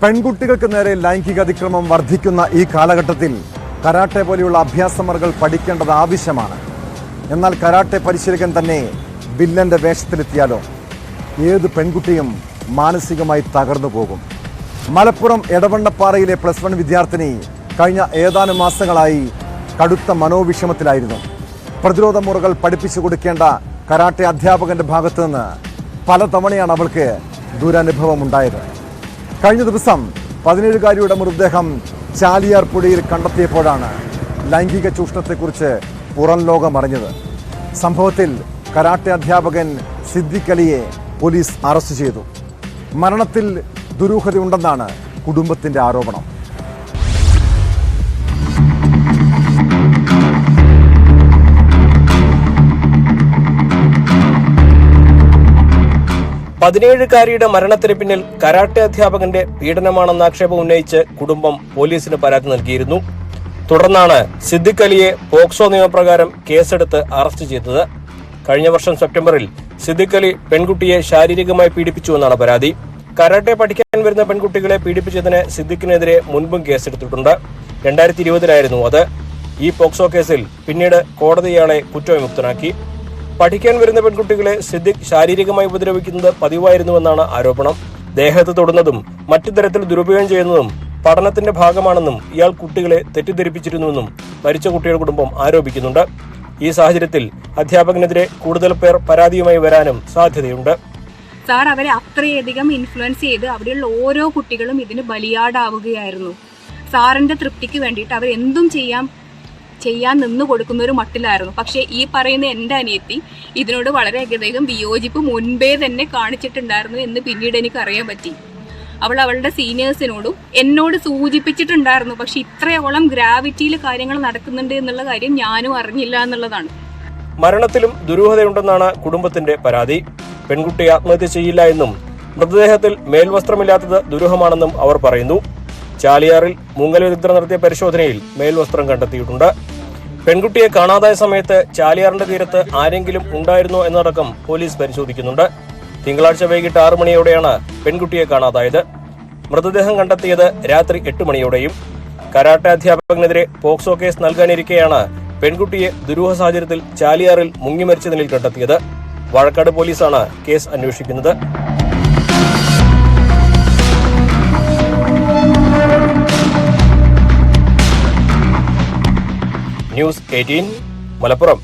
പെൺകുട്ടികൾക്ക് നേരെ ലൈംഗിക അതിക്രമം വർദ്ധിക്കുന്ന ഈ കാലഘട്ടത്തിൽ കരാട്ടെ പോലെയുള്ള അഭ്യാസമുറകൾ പഠിക്കേണ്ടത് ആവശ്യമാണ്. എന്നാൽ കരാട്ടെ പരിശീലകൻ തന്നെ വില്ലന്റെ വേഷത്തിലെത്തിയാലോ ഏത് പെൺകുട്ടിയും മാനസികമായി തകർന്നു പോകും. മലപ്പുറം എടവണ്ണപ്പാറയിലെ +1 വിദ്യാർത്ഥിനി കഴിഞ്ഞ ഏതാനും മാസങ്ങളായി കടുത്ത മനോവിഷമത്തിലായിരുന്നു. പ്രതിരോധ മുറകൾ പഠിപ്പിച്ചു കൊടുക്കേണ്ട കരാട്ടെ അധ്യാപകന്റെ ഭാഗത്തു നിന്ന് പലതവണയാണ് അവൾക്ക് ദുരനുഭവം ഉണ്ടായത്. കഴിഞ്ഞ ദിവസം 17-കാരിയുടെ മൃതദേഹം ചാലിയാർ പുഴയിൽ കണ്ടെത്തിയപ്പോഴാണ് ലൈംഗിക ചൂഷണത്തെക്കുറിച്ച് പുറം ലോകം അറിഞ്ഞത്. സംഭവത്തിൽ കരാട്ടെ അധ്യാപകൻ സിദ്ദിഖ് അലിയെ പോലീസ് അറസ്റ്റ് ചെയ്തു. മരണത്തിൽ ദുരൂഹതയുണ്ടെന്നാണ് കുടുംബത്തിന്റെ ആരോപണം. കാരിയുടെ മരണത്തിന് പിന്നിൽ കരാട്ടെ അധ്യാപകന്റെ പീഡനമാണെന്ന ആക്ഷേപം ഉന്നയിച്ച് കുടുംബം പോലീസിന് പരാതി നൽകിയിരുന്നു. തുടർന്നാണ് സിദ്ദിഖ് അലിയെ പോക്സോ നിയമപ്രകാരം കേസെടുത്ത് അറസ്റ്റ് ചെയ്തത്. കഴിഞ്ഞ വർഷം സെപ്റ്റംബറിൽ സിദ്ദിഖ് അലി പെൺകുട്ടിയെ ശാരീരികമായി പീഡിപ്പിച്ചുവെന്നാണ് പരാതി. കരാട്ടെ പഠിക്കാൻ വരുന്ന പെൺകുട്ടികളെ പീഡിപ്പിച്ചതിന് സിദ്ദിഖിനെതിരെ മുൻപും കേസെടുത്തിട്ടുണ്ട്. 2020-ലായിരുന്നു അത്. ഈ പോക്സോ കേസിൽ പിന്നീട് കോടതി ഇയാളെ കുറ്റവിമുക്തനാക്കി. പഠിക്കാൻ വരുന്ന പെൺകുട്ടികളെ സിദ്ദിഖ് ശാരീരികമായി ഉപദ്രവിക്കുന്നത് പതിവായിരുന്നുവെന്നാണ് ആരോപണം. ദേഹത്ത് തൊടുന്നതും മറ്റു തരത്തിൽ ദുരുപയോഗം ചെയ്യുന്നതും പഠനത്തിന്റെ ഭാഗമാണെന്നും ഇയാൾ കുട്ടികളെ തെറ്റിദ്ധരിപ്പിച്ചിരുന്നുവെന്നും മരിച്ച കുട്ടിയുടെ കുടുംബം ആരോപിക്കുന്നുണ്ട്. ഈ സാഹചര്യത്തിൽ അധ്യാപകനെതിരെ കൂടുതൽ പേർ പരാതിയുമായി വരാനും സാധ്യതയുണ്ട്. സാർ അവരെ അത്രയധികം ഇൻഫ്ലുവൻസ് ചെയ്ത് അവിടെയുള്ള ഓരോ കുട്ടികളും ഇതിന് ബലിയാടാവുകയായിരുന്നു. സാറിന്റെ തൃപ്തിക്ക് വേണ്ടിയിട്ട് അവർ എന്തും ചെയ്യാൻ നിന്ന് കൊടുക്കുന്ന ഒരു മട്ടിലായിരുന്നു. പക്ഷേ ഈ പറയുന്ന എൻ്റെ അനിയത്തി ഇതിനോട് വളരെയധികം വിയോജിപ്പ് മുൻപേ തന്നെ കാണിച്ചിട്ടുണ്ടായിരുന്നു എന്ന് പിന്നീട് എനിക്ക് അറിയാൻ പറ്റി. അവൾ അവളുടെ സീനിയേഴ്സിനോടും എന്നോട് സൂചിപ്പിച്ചിട്ടുണ്ടായിരുന്നു. പക്ഷെ ഇത്രയോളം ഗ്രാവിറ്റിയിൽ കാര്യങ്ങൾ നടക്കുന്നുണ്ട് എന്നുള്ള കാര്യം ഞാനും അറിഞ്ഞില്ല എന്നുള്ളതാണ്. മരണത്തിലും ദുരൂഹതയുണ്ടെന്നാണ് കുടുംബത്തിന്റെ പരാതി. പെൺകുട്ടി ആത്മഹത്യ ചെയ്യില്ല എന്നും മൃതദേഹത്തിൽ മേൽവസ്ത്രമില്ലാത്തത് ദുരൂഹമാണെന്നും അവർ പറയുന്നു. ചാലിയാറിൽ മുങ്ങൽ വിദഗ്ധർ നടത്തിയ പരിശോധനയിൽ മേൽവസ്ത്രം കണ്ടെത്തിയിട്ടുണ്ട്. പെൺകുട്ടിയെ കാണാതായ സമയത്ത് ചാലിയാറിന്റെ തീരത്ത് ആരെങ്കിലും ഉണ്ടായിരുന്നോ എന്നടക്കം പോലീസ് പരിശോധിക്കുന്നുണ്ട്. തിങ്കളാഴ്ച വൈകിട്ട് 6 മണിയോടെയാണ് പെൺകുട്ടിയെ കാണാതായത്. മൃതദേഹം കണ്ടെത്തിയത് രാത്രി 8 മണിയോടെയും. കരാട്ടെ അധ്യാപകനെതിരെ പോക്സോ കേസ് നൽകാനിരിക്കെയാണ് പെൺകുട്ടിയെ ദുരൂഹ സാഹചര്യത്തിൽ ചാലിയാറിൽ മുങ്ങി മരിച്ച നിലയിൽ കണ്ടെത്തിയത്. വാഴക്കാട് പോലീസാണ് കേസ് അന്വേഷിക്കുന്നത്. ന്യൂസ് 18 മലപ്പുറം.